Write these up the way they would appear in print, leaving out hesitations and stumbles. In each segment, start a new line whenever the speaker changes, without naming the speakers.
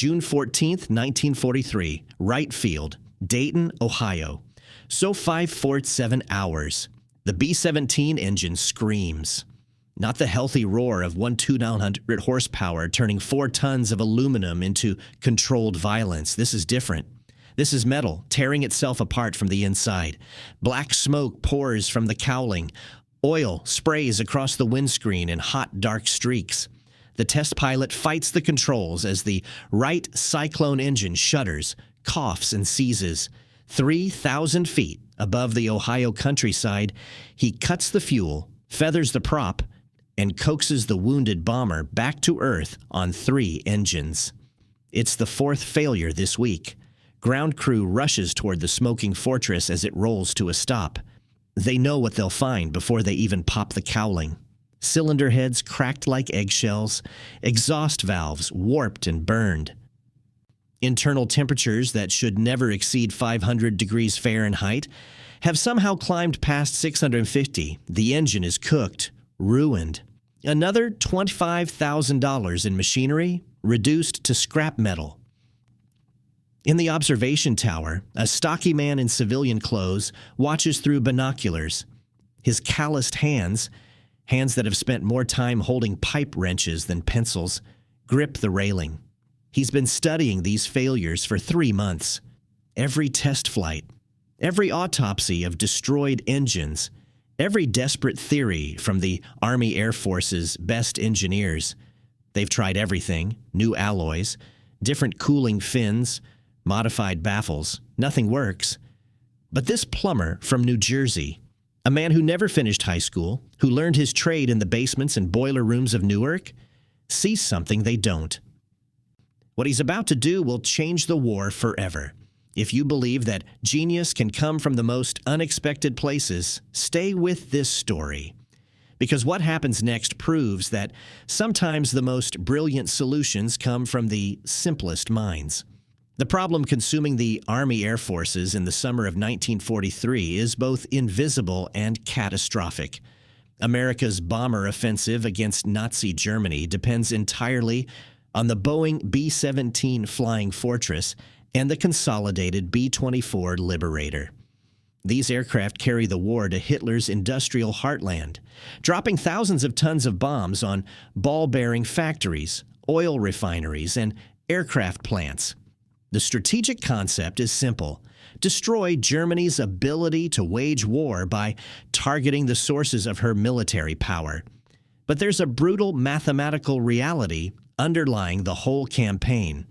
June 14th, 1943, Wright Field, Dayton, Ohio. So 547 hours. The B-17 engine screams. Not the healthy roar of 1,200 horsepower turning 4 tons of aluminum into controlled violence. This is different. This is metal tearing itself apart from the inside. Black smoke pours from the cowling. Oil sprays across the windscreen in hot, dark streaks. The test pilot fights the controls as the Wright Cyclone engine shudders, coughs, and seizes. 3,000 feet above the Ohio countryside, he cuts the fuel, feathers the prop, and coaxes the wounded bomber back to Earth on 3 engines. It's the 4th failure this week. Ground crew rushes toward the smoking fortress as it rolls to a stop. They know what they'll find before they even pop the cowling. Cylinder heads cracked like eggshells, exhaust valves warped and burned. Internal temperatures that should never exceed 500 degrees Fahrenheit have somehow climbed past 650. The engine is cooked, ruined. Another $25,000 in machinery reduced to scrap metal. In the observation tower, a stocky man in civilian clothes watches through binoculars. His calloused hands that have spent more time holding pipe wrenches than pencils, grip the railing. He's been studying these failures for 3 months. Every test flight, every autopsy of destroyed engines, every desperate theory from the Army Air Force's best engineers. They've tried everything: new alloys, different cooling fins, modified baffles. Nothing works. But this plumber from New Jersey, a man who never finished high school, who learned his trade in the basements and boiler rooms of Newark, sees something they don't. What he's about to do will change the war forever. If you believe that genius can come from the most unexpected places, stay with this story. Because what happens next proves that sometimes the most brilliant solutions come from the simplest minds. The problem consuming the Army Air Forces in the summer of 1943 is both invisible and catastrophic. America's bomber offensive against Nazi Germany depends entirely on the Boeing B-17 Flying Fortress and the consolidated B-24 Liberator. These aircraft carry the war to Hitler's industrial heartland, dropping thousands of tons of bombs on ball-bearing factories, oil refineries, and aircraft plants. The strategic concept is simple: destroy Germany's ability to wage war by targeting the sources of her military power. But there's a brutal mathematical reality underlying the whole campaign.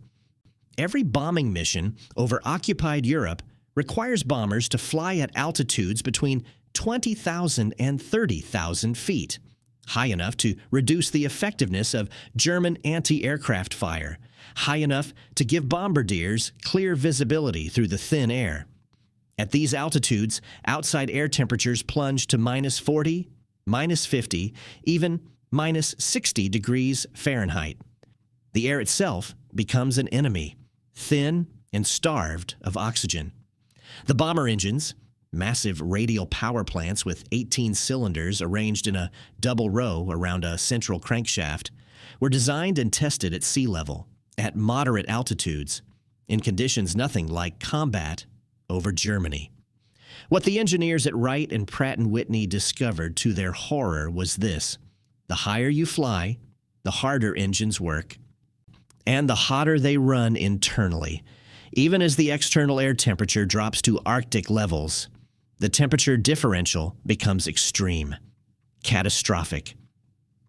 Every bombing mission over occupied Europe requires bombers to fly at altitudes between 20,000 and 30,000 feet, high enough to reduce the effectiveness of German anti-aircraft fire, high enough to give bombardiers clear visibility through the thin air. At these altitudes, outside air temperatures plunge to -40, -50, even -60 degrees Fahrenheit. The air itself becomes an enemy, thin and starved of oxygen. The bomber engines, massive radial power plants with 18 cylinders arranged in a double row around a central crankshaft, were designed and tested at sea level, at moderate altitudes, in conditions nothing like combat over Germany. What the engineers at Wright and Pratt & Whitney discovered to their horror was this: the higher you fly, the harder engines work, and the hotter they run internally. Even as the external air temperature drops to Arctic levels, the temperature differential becomes extreme, catastrophic.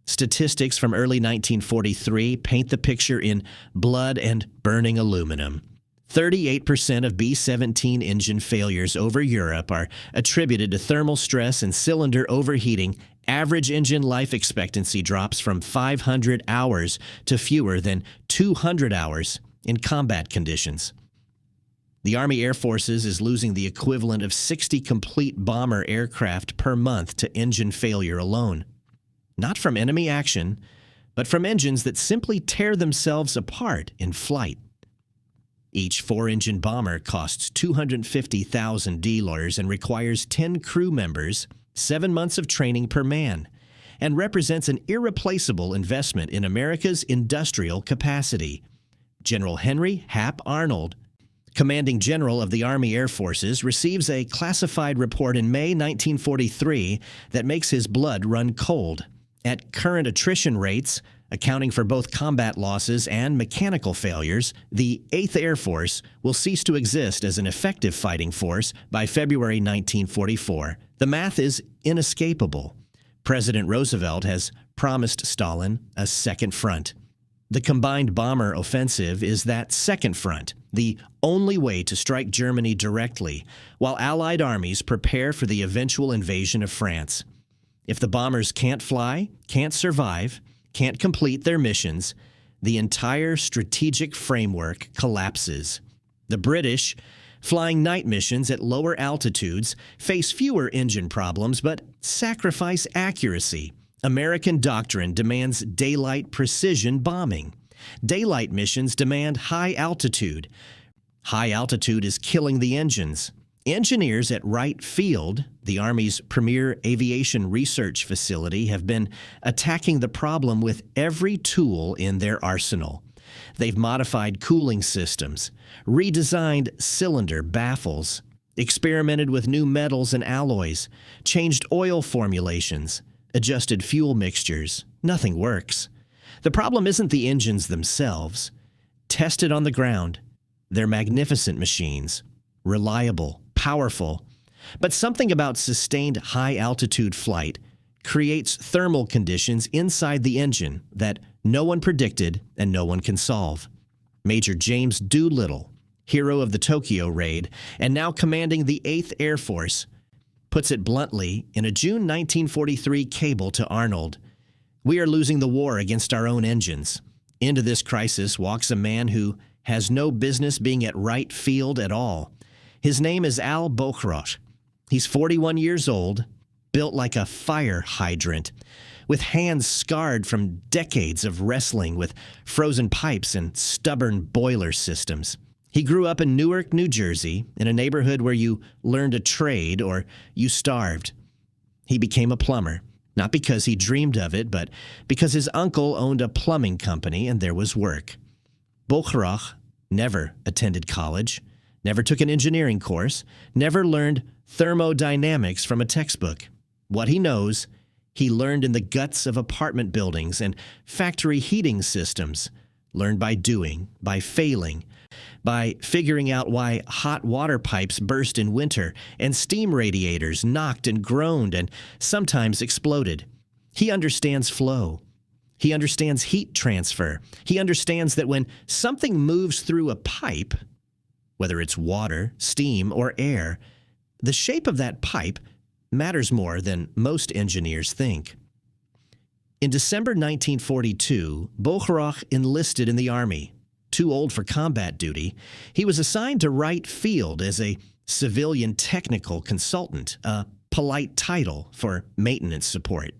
Statistics from early 1943 paint the picture in blood and burning aluminum. 38% of B-17 engine failures over Europe are attributed to thermal stress and cylinder overheating. Average engine life expectancy drops from 500 hours to fewer than 200 hours in combat conditions. The Army Air Forces is losing the equivalent of 60 complete bomber aircraft per month to engine failure alone. Not from enemy action, but from engines that simply tear themselves apart in flight. Each 4-engine bomber costs $250,000 and requires 10 crew members, 7 months of training per man, and represents an irreplaceable investment in America's industrial capacity. General Henry Hap Arnold, commanding general of the Army Air Forces, receives a classified report in May 1943 that makes his blood run cold. At current attrition rates, accounting for both combat losses and mechanical failures, the 8th Air Force will cease to exist as an effective fighting force by February 1944. The math is inescapable. President Roosevelt has promised Stalin a second front. The combined bomber offensive is that second front, the only way to strike Germany directly, while Allied armies prepare for the eventual invasion of France. If the bombers can't fly, can't survive, can't complete their missions, the entire strategic framework collapses. The British, flying night missions at lower altitudes, face fewer engine problems but sacrifice accuracy. American doctrine demands daylight precision bombing. Daylight missions demand high altitude. High altitude is killing the engines. Engineers at Wright Field, the Army's premier aviation research facility, have been attacking the problem with every tool in their arsenal. They've modified cooling systems, redesigned cylinder baffles, experimented with new metals and alloys, changed oil formulations, adjusted fuel mixtures. Nothing works. The problem isn't the engines themselves. Tested on the ground, they're magnificent machines, reliable, powerful, but something about sustained high-altitude flight creates thermal conditions inside the engine that no one predicted and no one can solve. Major James Doolittle, hero of the Tokyo raid and now commanding the 8th Air Force, puts it bluntly in a June 1943 cable to Arnold. "We are losing the war against our own engines. Into this crisis walks a man who has no business being at Wright Field at all. His name is Al Bochrach. He's 41 years old, built like a fire hydrant, with hands scarred from decades of wrestling with frozen pipes and stubborn boiler systems. He grew up in Newark, New Jersey, in a neighborhood where you learned a trade or you starved. He became a plumber, not because he dreamed of it, but because his uncle owned a plumbing company and there was work. Bochrach never attended college, never took an engineering course, never learned thermodynamics from a textbook. What he knows, he learned in the guts of apartment buildings and factory heating systems, learned by doing, by failing, by figuring out why hot water pipes burst in winter and steam radiators knocked and groaned and sometimes exploded. He understands flow. He understands heat transfer. He understands that when something moves through a pipe, whether it's water, steam, or air, the shape of that pipe matters more than most engineers think. In December 1942, Bochrach enlisted in the Army. Too old for combat duty, he was assigned to Wright Field as a civilian technical consultant, a polite title for maintenance support.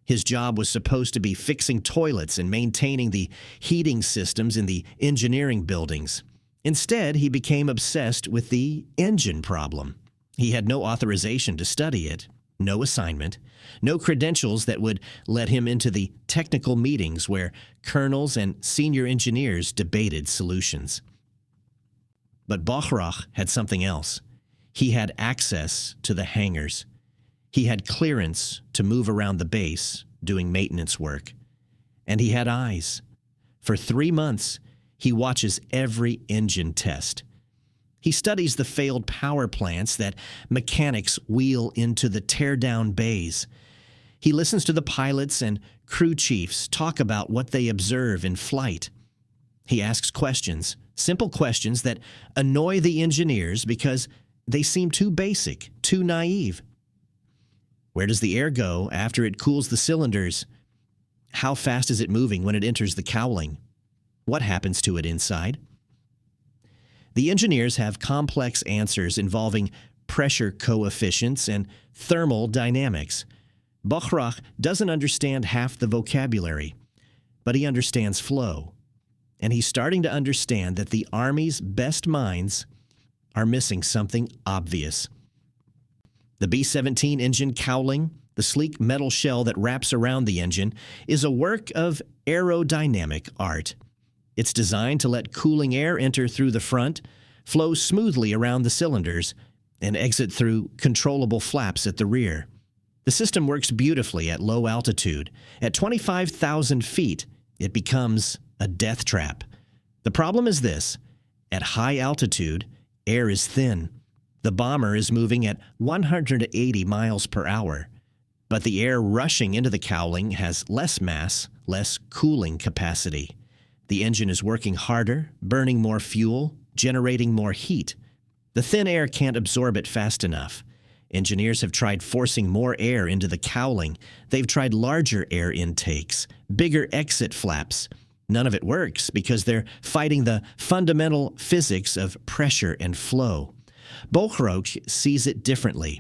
His job was supposed to be fixing toilets and maintaining the heating systems in the engineering buildings. Instead, he became obsessed with the engine problem. He had no authorization to study it, no assignment, no credentials that would let him into the technical meetings where colonels and senior engineers debated solutions. But Bochrach had something else. He had access to the hangars. He had clearance to move around the base doing maintenance work. And he had eyes. For 3 months, he watches every engine test. He studies the failed power plants that mechanics wheel into the tear-down bays. He listens to the pilots and crew chiefs talk about what they observe in flight. He asks questions, simple questions that annoy the engineers because they seem too basic, too naive. Where does the air go after it cools the cylinders? How fast is it moving when it enters the cowling? What happens to it inside? The engineers have complex answers involving pressure coefficients and thermal dynamics. Bochrach doesn't understand half the vocabulary, but he understands flow. And he's starting to understand that the Army's best minds are missing something obvious. The B-17 engine cowling, the sleek metal shell that wraps around the engine, is a work of aerodynamic art. It's designed to let cooling air enter through the front, flow smoothly around the cylinders, and exit through controllable flaps at the rear. The system works beautifully at low altitude. At 25,000 feet, it becomes a death trap. The problem is this: at high altitude, air is thin. The bomber is moving at 180 miles per hour, but the air rushing into the cowling has less mass, less cooling capacity. The engine is working harder, burning more fuel, generating more heat. The thin air can't absorb it fast enough. Engineers have tried forcing more air into the cowling. They've tried larger air intakes, bigger exit flaps. None of it works because they're fighting the fundamental physics of pressure and flow. Bochroch sees it differently.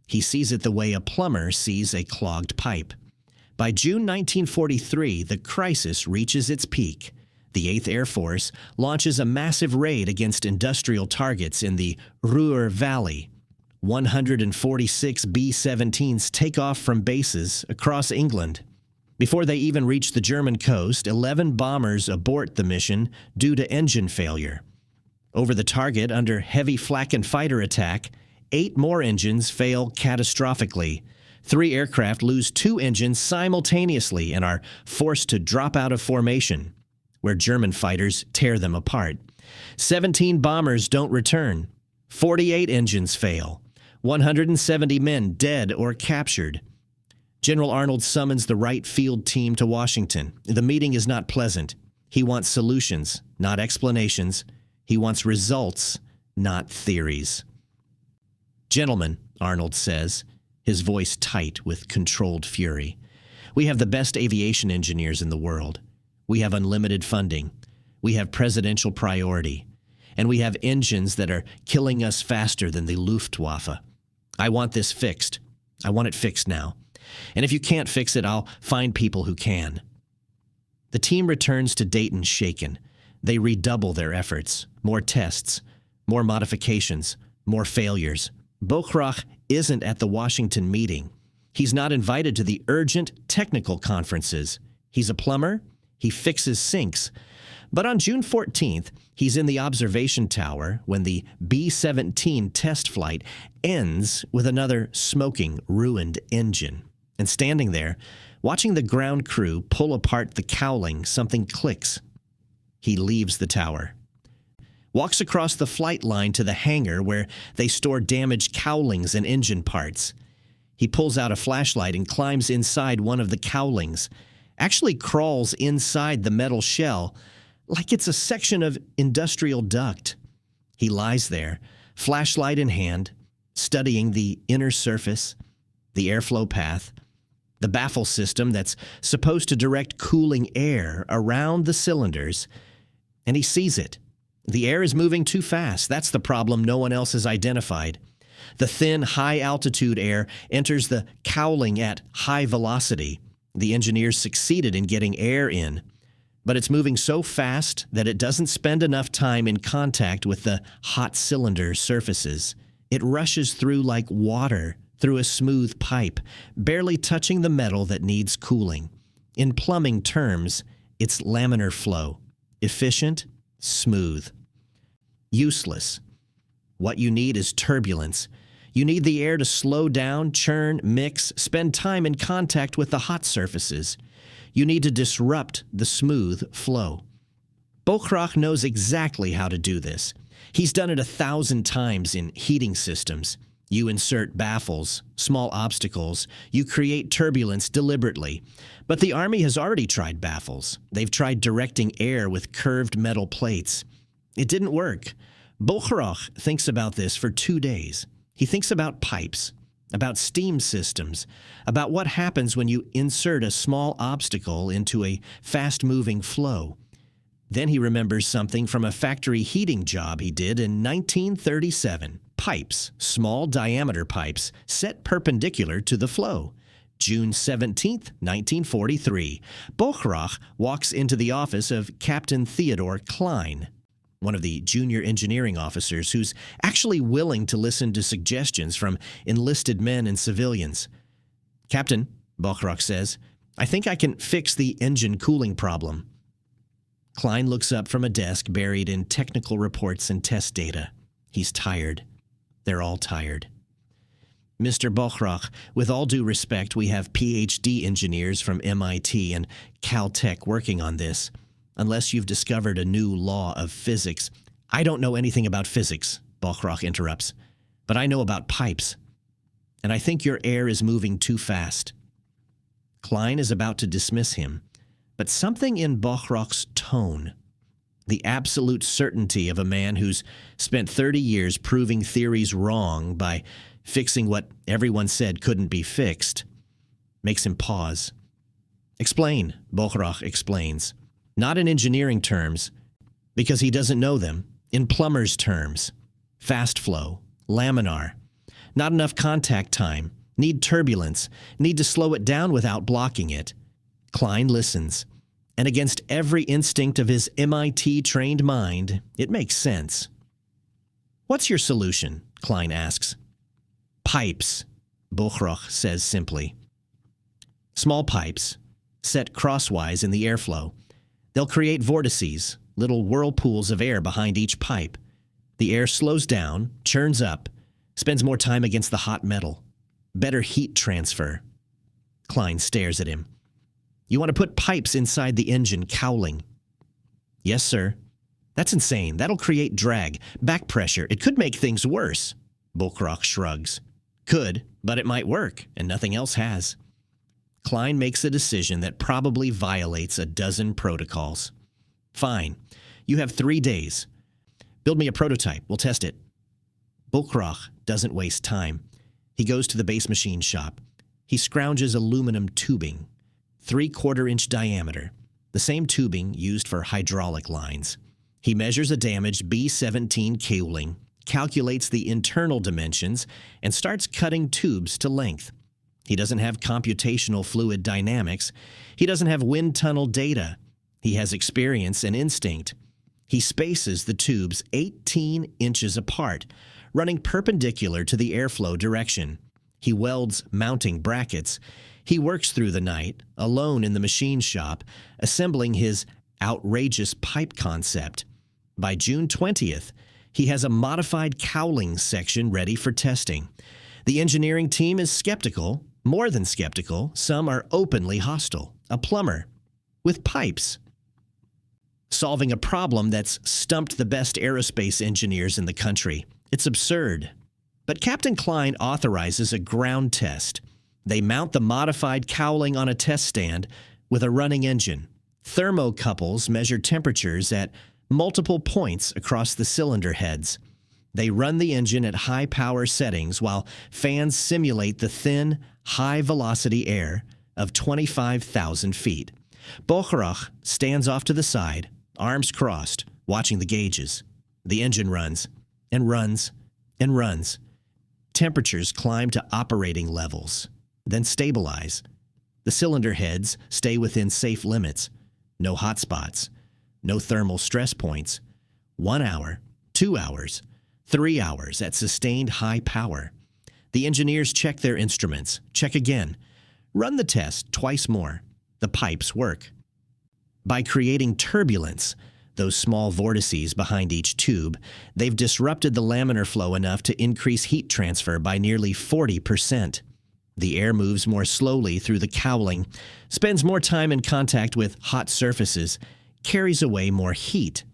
He sees it the way a plumber sees a clogged pipe. By June 1943, the crisis reaches its peak. The 8th Air Force launches a massive raid against industrial targets in the Ruhr Valley. 146 B-17s take off from bases across England. Before they even reach the German coast, 11 bombers abort the mission due to engine failure. Over the target, under heavy flak and fighter attack, 8 more engines fail catastrophically. 3 aircraft lose 2 engines simultaneously and are forced to drop out of formation, where German fighters tear them apart. 17 bombers don't return. 48 engines fail. 170 men dead or captured. General Arnold summons the Wright Field team to Washington. The meeting is not pleasant. He wants solutions, not explanations. He wants results, not theories. "Gentlemen," Arnold says, his voice tight with controlled fury, "we have the best aviation engineers in the world. We have unlimited funding. We have presidential priority. And we have engines that are killing us faster than the Luftwaffe. I want this fixed. I want it fixed now. And if you can't fix it, I'll find people who can." The team returns to Dayton shaken. They redouble their efforts. More tests, more modifications, more failures. Bochroch isn't at the Washington meeting. He's not invited to the urgent technical conferences. He's a plumber. He fixes sinks. But on June 14th, he's in the observation tower when the B-17 test flight ends with another smoking, ruined engine. And standing there, watching the ground crew pull apart the cowling, something clicks. He leaves the tower, walks across the flight line to the hangar where they store damaged cowlings and engine parts. He pulls out a flashlight and climbs inside one of the cowlings, actually crawls inside the metal shell like it's a section of industrial duct. He lies there, flashlight in hand, studying the inner surface, the airflow path, the baffle system that's supposed to direct cooling air around the cylinders, and he sees it. The air is moving too fast. That's the problem no one else has identified. The thin, high-altitude air enters the cowling at high velocity. The engineers succeeded in getting air in, but it's moving so fast that it doesn't spend enough time in contact with the hot cylinder surfaces. It rushes through like water through a smooth pipe, barely touching the metal that needs cooling. In plumbing terms, it's laminar flow. Efficient, smooth. Useless. What you need is turbulence. You need the air to slow down, churn, mix, spend time in contact with the hot surfaces. You need to disrupt the smooth flow. Bochroch knows exactly how to do this. He's done it 1,000 times in heating systems. You insert baffles, small obstacles. You create turbulence deliberately. But the Army has already tried baffles. They've tried directing air with curved metal plates. It didn't work. Bochroch thinks about this for 2 days. He thinks about pipes, about steam systems, about what happens when you insert a small obstacle into a fast-moving flow. Then he remembers something from a factory heating job he did in 1937. Pipes, small diameter pipes, set perpendicular to the flow. June 17, 1943. Bochroch walks into the office of Captain Theodore Klein, one of the junior engineering officers who's actually willing to listen to suggestions from enlisted men and civilians. "Captain," Bochroch says, "I think I can fix the engine cooling problem." Klein looks up from a desk buried in technical reports and test data. He's tired. They're all tired. Mr. Bochrach, with all due respect, we have PhD engineers from MIT and Caltech working on this. Unless you've discovered a new law of physics. I don't know anything about physics, Bochrach interrupts, but I know about pipes. And I think your air is moving too fast. Klein is about to dismiss him, but something in Bochrach's tone, the absolute certainty of a man who's spent 30 years proving theories wrong by fixing what everyone said couldn't be fixed, makes him pause. Explain, Bochrach explains. Not in engineering terms, because he doesn't know them. In Plumber's terms. Fast flow, laminar. Not enough contact time. Need turbulence. Need to slow it down without blocking it. Klein listens. And against every instinct of his MIT-trained mind, it makes sense. What's your solution? Klein asks. Pipes, Bochrach says simply. Small pipes, set crosswise in the airflow. They'll create vortices, little whirlpools of air behind each pipe. The air slows down, churns up, spends more time against the hot metal. Better heat transfer. Klein stares at him. You want to put pipes inside the engine cowling? Yes, sir. That's insane. That'll create drag, back pressure. It could make things worse. Bochrach shrugs. Could, but it might work, and nothing else has. Klein makes a decision that probably violates a dozen protocols. Fine. You have 3 days. Build me a prototype. We'll test it. Bochrach doesn't waste time. He goes to the base machine shop. He scrounges aluminum tubing, 3/4-inch diameter, the same tubing used for hydraulic lines. He measures a damaged B-17 cowling, calculates the internal dimensions, and starts cutting tubes to length. He doesn't have computational fluid dynamics. He doesn't have wind tunnel data. He has experience and instinct. He spaces the tubes 18 inches apart, running perpendicular to the airflow direction. He welds mounting brackets. He works through the night, alone in the machine shop, assembling his outrageous pipe concept. By June 20th, he has a modified cowling section ready for testing. The engineering team is skeptical, more than skeptical. Some are openly hostile. A plumber with pipes, solving a problem that's stumped the best aerospace engineers in the country. It's absurd. But Captain Klein authorizes a ground test. They mount the modified cowling on a test stand with a running engine. Thermocouples measure temperatures at multiple points across the cylinder heads. They run the engine at high power settings while fans simulate the thin, high-velocity air of 25,000 feet. Bochrach stands off to the side, arms crossed, watching the gauges. The engine runs and runs and runs. Temperatures climb to operating levels, then stabilize. The cylinder heads stay within safe limits. No hot spots, no thermal stress points. 1 hour, 2 hours, 3 hours at sustained high power. The engineers check their instruments, check again. Run the test twice more. The pipes work. By creating turbulence, those small vortices behind each tube, they've disrupted the laminar flow enough to increase heat transfer by nearly 40%. The air moves more slowly through the cowling, spends more time in contact with hot surfaces, carries away more heat.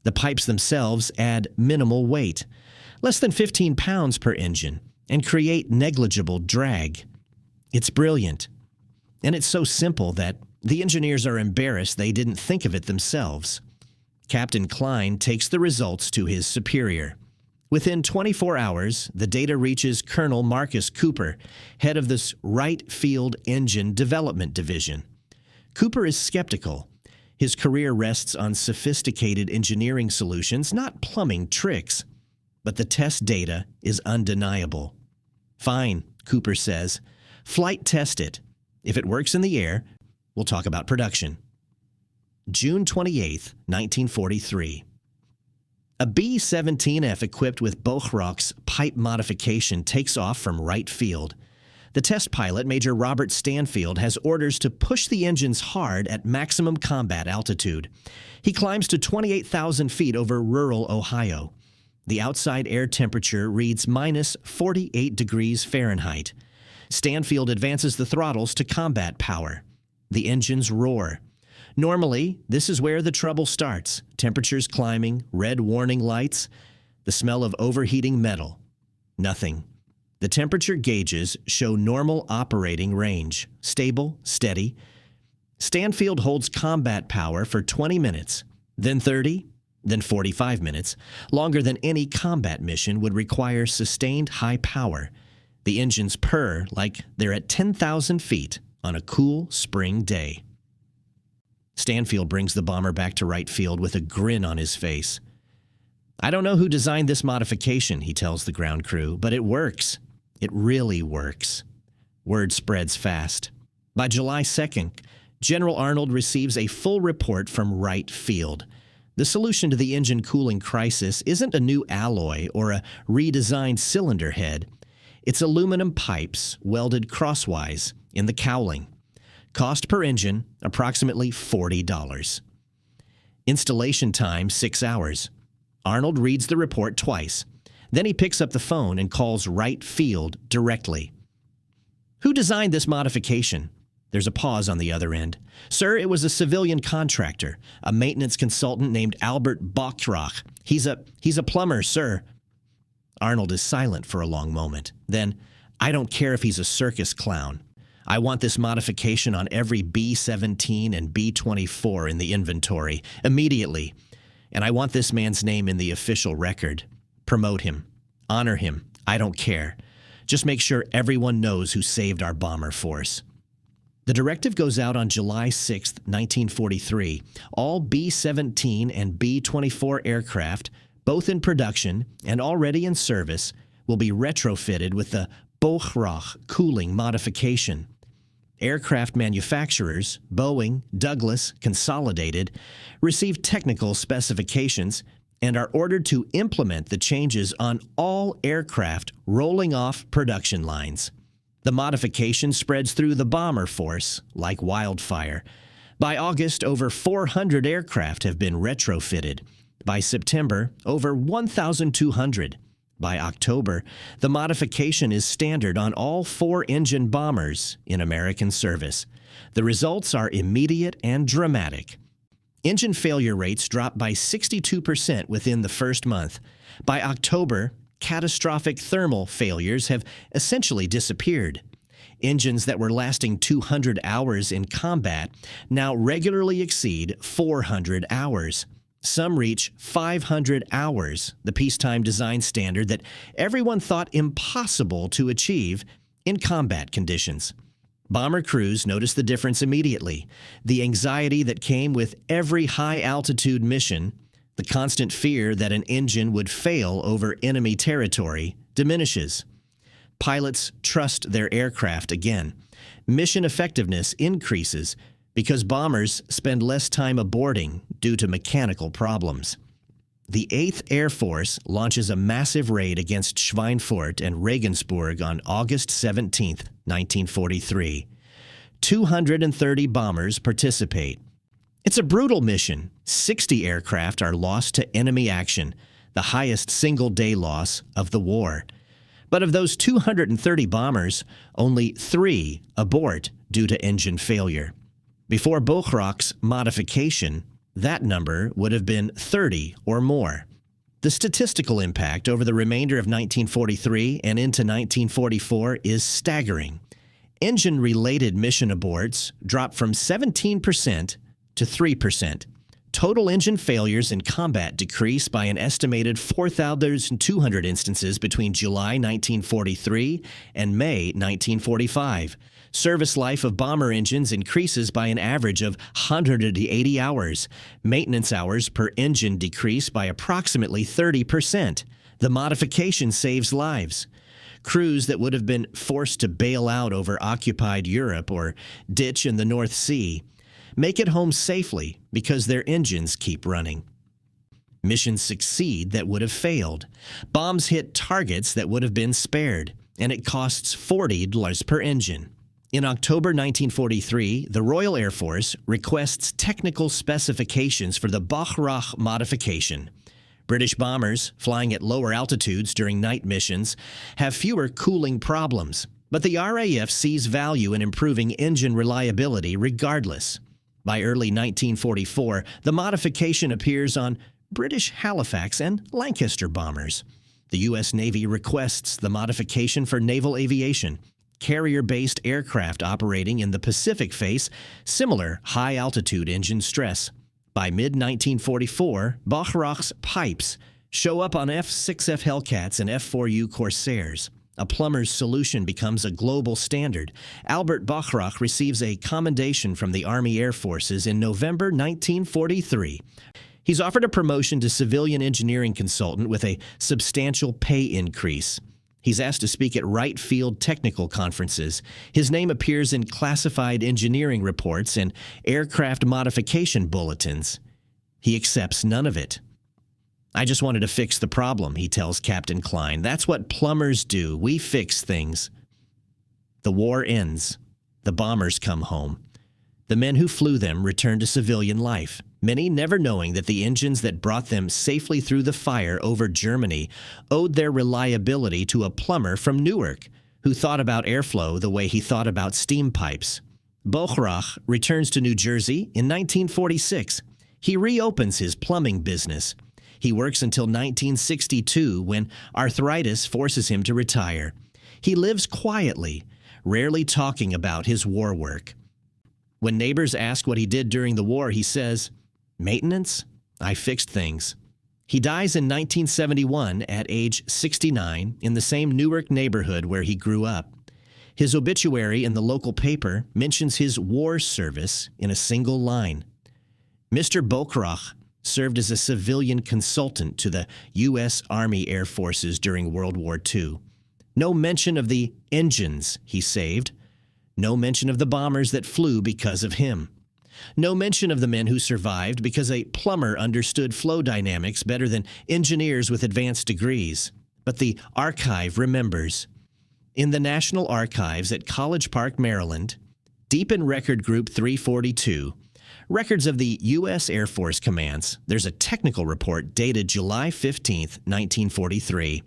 The pipes themselves add minimal weight, less than 15 pounds per engine, and create negligible drag. It's brilliant. And it's so simple that the engineers are embarrassed they didn't think of it themselves. Captain Klein takes the results to his superior. Within 24 hours, the data reaches Colonel Marcus Cooper, head of this Wright Field Engine Development Division. Cooper is skeptical. His career rests on sophisticated engineering solutions, not plumbing tricks. But the test data is undeniable. Fine, Cooper says. Flight test it. If it works in the air, we'll talk about production. June 28, 1943. A B-17F equipped with Bochrach's pipe modification takes off from Wright Field. The test pilot, Major Robert Stanfield, has orders to push the engines hard at maximum combat altitude. He climbs to 28,000 feet over rural Ohio. The outside air temperature reads minus 48 degrees Fahrenheit. Stanfield advances the throttles to combat power. The engines roar. Normally, this is where the trouble starts. Temperatures climbing, red warning lights, the smell of overheating metal. Nothing. The temperature gauges show normal operating range, stable, steady. Stanfield holds combat power for 20 minutes, then 30, then 45 minutes, longer than any combat mission would require sustained high power. The engines purr like they're at 10,000 feet on a cool spring day. Stanfield brings the bomber back to Wright Field with a grin on his face. "I don't know who designed this modification," he tells the ground crew, "but it works. It really works." Word spreads fast. By July 2nd, General Arnold receives a full report from Wright Field. The solution to the engine cooling crisis isn't a new alloy or a redesigned cylinder head. It's aluminum pipes welded crosswise in the cowling. Cost per engine, approximately $40. Installation time, 6 hours. Arnold reads the report twice. Then he picks up the phone and calls Wright Field directly. "Who designed this modification?" There's a pause on the other end. "Sir, it was a civilian contractor, a maintenance consultant named Albert Bachrach. He's a plumber, sir." Arnold is silent for a long moment. Then, "I don't care if he's a circus clown. I want this modification on every B-17 and B-24 in the inventory, immediately. And I want this man's name in the official record. Promote him. Honor him. I don't care. Just make sure everyone knows who saved our bomber force." The directive goes out on July 6, 1943. All B-17 and B-24 aircraft, both in production and already in service, will be retrofitted with the Bachrach cooling modification. Aircraft manufacturers, Boeing, Douglas, Consolidated, receive technical specifications and are ordered to implement the changes on all aircraft rolling off production lines. The modification spreads through the bomber force like wildfire. By August, over 400 aircraft have been retrofitted. By September, over 1,200. By October, the modification is standard on all 4-engine bombers in American service. The results are immediate and dramatic. Engine failure rates drop by 62% within the first month. By October, catastrophic thermal failures have essentially disappeared. Engines that were lasting 200 hours in combat now regularly exceed 400 hours. Some reach 500 hours, the peacetime design standard that everyone thought impossible to achieve in combat conditions. Bomber crews noticed the difference immediately. The anxiety that came with every high-altitude mission, the constant fear that an engine would fail over enemy territory, diminishes. Pilots trust their aircraft again. Mission effectiveness increases because bombers spend less time aborting due to mechanical problems. The 8th Air Force launches a massive raid against Schweinfurt and Regensburg on August 17, 1943. 230 bombers participate. It's a brutal mission. 60 aircraft are lost to enemy action, the highest single-day loss of the war. But of those 230 bombers, only 3 abort due to engine failure. Before Bachrach's modification, that number would have been 30 or more. The statistical impact over the remainder of 1943 and into 1944 is staggering. Engine-related mission aborts dropped from 17% to 3%. Total engine failures in combat decreased by an estimated 4,200 instances between July 1943 and May 1945. Service life of bomber engines increases by an average of 180 hours. Maintenance hours per engine decrease by approximately 30%. The modification saves lives. Crews that would have been forced to bail out over occupied Europe or ditch in the North Sea make it home safely because their engines keep running. Missions succeed that would have failed. Bombs hit targets that would have been spared. and it costs $40 per engine. In October 1943, the Royal Air Force requests technical specifications for the Bachrach modification. British bombers, flying at lower altitudes during night missions, have fewer cooling problems, but the RAF sees value in improving engine reliability regardless. By early 1944, the modification appears on British Halifax and Lancaster bombers. The U.S. Navy requests the modification for naval aviation. Carrier-based aircraft operating in the Pacific face similar high-altitude engine stress. By mid-1944, Bachrach's pipes show up on F-6F Hellcats and F-4U Corsairs. A Plumber's solution becomes a global standard. Albert Bachrach receives a commendation from the Army Air Forces in November 1943. He's offered a promotion to civilian engineering consultant with a substantial pay increase. He's asked to speak at Wright Field technical conferences. His name appears in classified engineering reports and aircraft modification bulletins. He accepts none of it. "I just wanted to fix the problem," he tells Captain Klein. "That's what plumbers do. We fix things." The war ends. The bombers come home. The men who flew them return to civilian life, many never knowing that the engines that brought them safely through the fire over Germany owed their reliability to a plumber from Newark who thought about airflow the way he thought about steam pipes. Bachrach returns to New Jersey in 1946. He reopens his plumbing business. He works until 1962 when arthritis forces him to retire. He lives quietly, rarely talking about his war work. When neighbors ask what he did during the war, he says, "Maintenance? I fixed things." He dies in 1971 at age 69 in the same Newark neighborhood where he grew up. His obituary in the local paper mentions his war service in a single line. Mr. Bachrach served as a civilian consultant to the U.S. Army Air Forces during World War II. No mention of the engines he saved. No mention of the bombers that flew because of him. No mention of the men who survived because a plumber understood flow dynamics better than engineers with advanced degrees. But the archive remembers. In the National Archives at College Park, Maryland, deep in Record Group 342, records of the U.S. Air Force commands, there's a technical report dated July 15, 1943.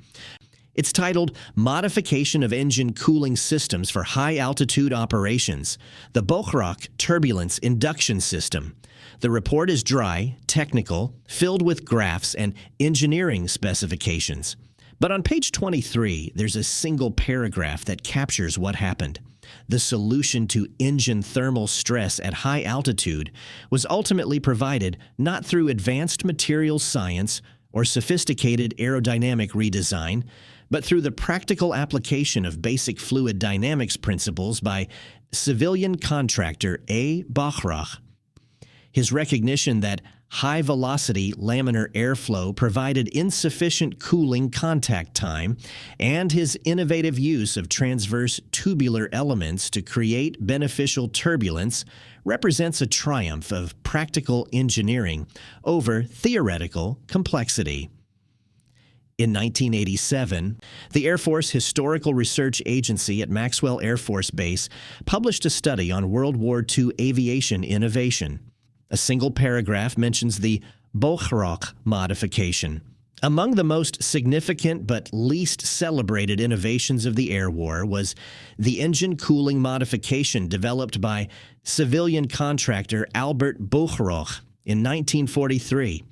It's titled Modification of Engine Cooling Systems for High-Altitude Operations, the Bachrach Turbulence Induction System. The report is dry, technical, filled with graphs and engineering specifications. But on page 23, there's a single paragraph that captures what happened. The solution to engine thermal stress at high altitude was ultimately provided not through advanced materials science or sophisticated aerodynamic redesign, but through the practical application of basic fluid dynamics principles by civilian contractor A. Bachrach. His recognition that high-velocity laminar airflow provided insufficient cooling contact time, and his innovative use of transverse tubular elements to create beneficial turbulence represents a triumph of practical engineering over theoretical complexity. In 1987, the Air Force Historical Research Agency at Maxwell Air Force Base published a study on World War II aviation innovation. A single paragraph mentions the Bachrach modification. Among the most significant but least celebrated innovations of the Air War was the engine cooling modification developed by civilian contractor Albert Bachrach in 1943.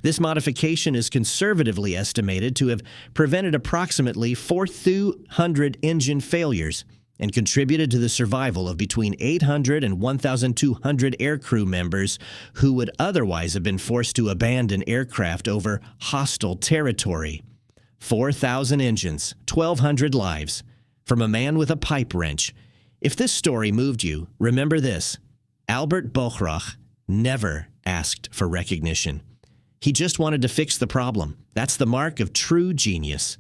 This modification is conservatively estimated to have prevented approximately 4,200 engine failures and contributed to the survival of between 800 and 1,200 aircrew members who would otherwise have been forced to abandon aircraft over hostile territory. 4,000 engines, 1,200 lives, from a man with a pipe wrench. If this story moved you, remember this: Albert Bachrach never asked for recognition. He just wanted to fix the problem. That's the mark of true genius.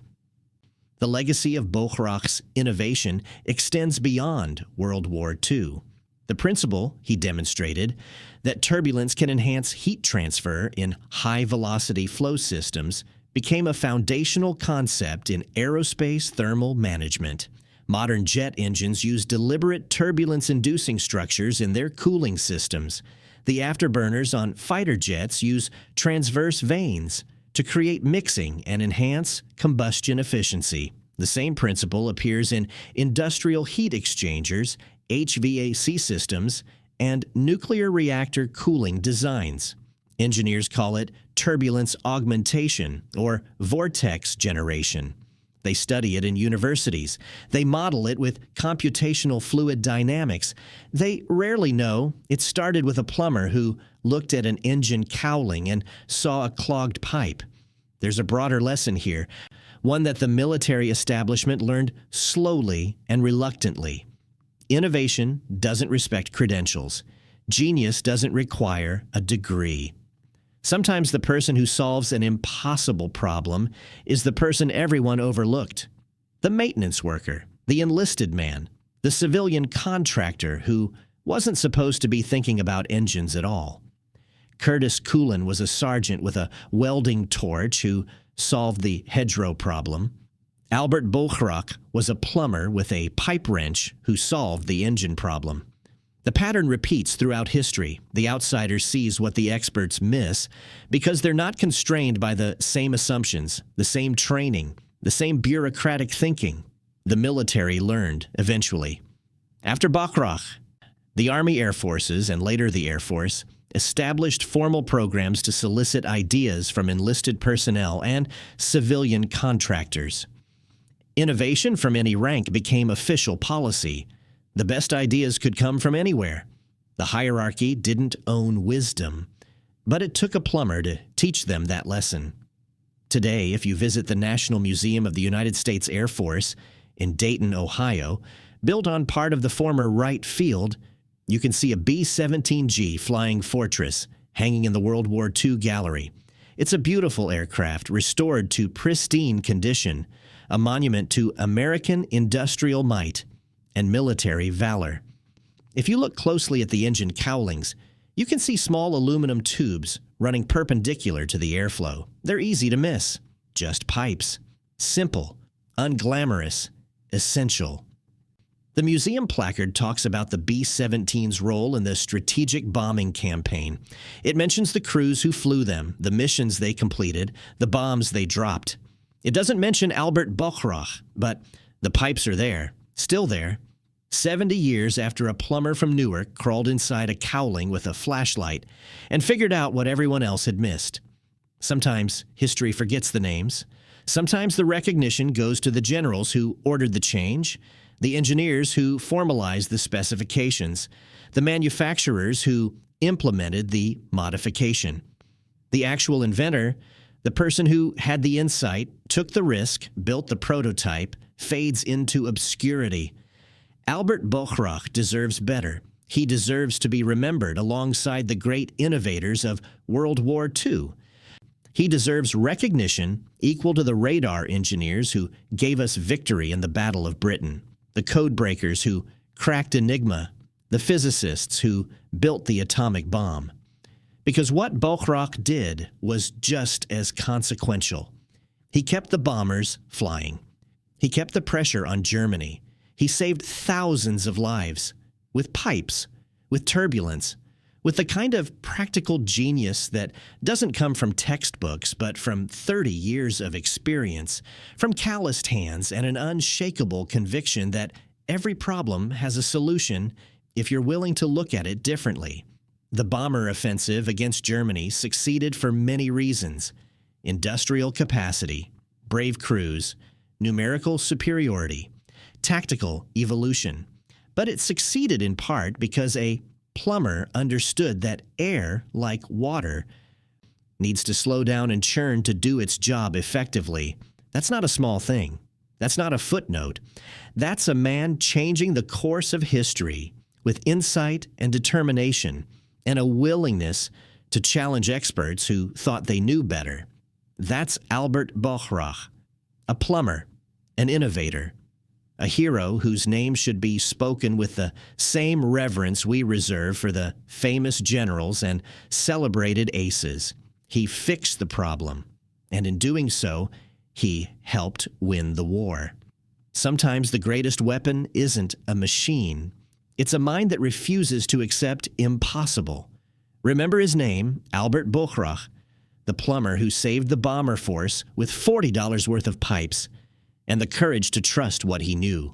The legacy of Bachrach's innovation extends beyond World War II. The principle, he demonstrated, that turbulence can enhance heat transfer in high-velocity flow systems became a foundational concept in aerospace thermal management. Modern jet engines use deliberate turbulence-inducing structures in their cooling systems. The afterburners on fighter jets use transverse vanes to create mixing and enhance combustion efficiency. The same principle appears in industrial heat exchangers, HVAC systems, and nuclear reactor cooling designs. Engineers call it turbulence augmentation or vortex generation. They study it in universities. They model it with computational fluid dynamics. They rarely know it started with a plumber who looked at an engine cowling and saw a clogged pipe. There's a broader lesson here, one that the military establishment learned slowly and reluctantly. Innovation doesn't respect credentials. Genius doesn't require a degree. Sometimes the person who solves an impossible problem is the person everyone overlooked. The maintenance worker, the enlisted man, the civilian contractor who wasn't supposed to be thinking about engines at all. Curtis Coulin was a sergeant with a welding torch who solved the hedgerow problem. Albert Bochrach was a plumber with a pipe wrench who solved the engine problem. The pattern repeats throughout history. The outsider sees what the experts miss because they're not constrained by the same assumptions, the same training, the same bureaucratic thinking. The military learned eventually. After Bochrach, the Army Air Forces, and later the Air Force, established formal programs to solicit ideas from enlisted personnel and civilian contractors. Innovation from any rank became official policy. The best ideas could come from anywhere. The hierarchy didn't own wisdom, but it took a plumber to teach them that lesson. Today, if you visit the National Museum of the United States Air Force in Dayton, Ohio, built on part of the former Wright Field, you can see a B-17G Flying Fortress hanging in the World War II gallery. It's a beautiful aircraft restored to pristine condition, a monument to American industrial might and military valor. If you look closely at the engine cowlings, you can see small aluminum tubes running perpendicular to the airflow. They're easy to miss. Just pipes. Simple, unglamorous, essential. The museum placard talks about the B-17's role in the strategic bombing campaign. It mentions the crews who flew them, the missions they completed, the bombs they dropped. It doesn't mention Albert Bochrach, but the pipes are there, still there. 70 years after a plumber from Newark crawled inside a cowling with a flashlight and figured out what everyone else had missed. Sometimes history forgets the names. Sometimes the recognition goes to the generals who ordered the change, the engineers who formalized the specifications, the manufacturers who implemented the modification. The actual inventor, the person who had the insight, took the risk, built the prototype, fades into obscurity. Albert Bochrach deserves better. He deserves to be remembered alongside the great innovators of World War II. He deserves recognition equal to the radar engineers who gave us victory in the Battle of Britain, the code breakers who cracked Enigma, the physicists who built the atomic bomb. Because what Bochrach did was just as consequential. He kept the bombers flying. He kept the pressure on Germany. He saved thousands of lives with pipes, with turbulence, with the kind of practical genius that doesn't come from textbooks, but from 30 years of experience, from calloused hands and an unshakable conviction that every problem has a solution if you're willing to look at it differently. The bomber offensive against Germany succeeded for many reasons: industrial capacity, brave crews, numerical superiority, tactical evolution. But it succeeded in part because a plumber understood that air, like water, needs to slow down and churn to do its job effectively. That's not a small thing. That's not a footnote. That's a man changing the course of history with insight and determination and a willingness to challenge experts who thought they knew better. That's Albert Bochrach, a plumber, an innovator, a hero whose name should be spoken with the same reverence we reserve for the famous generals and celebrated aces. He fixed the problem, and in doing so, he helped win the war. Sometimes the greatest weapon isn't a machine. It's a mind that refuses to accept impossible. Remember his name, Albert Buchrach, the plumber who saved the bomber force with $40 worth of pipes, and the courage to trust what he knew.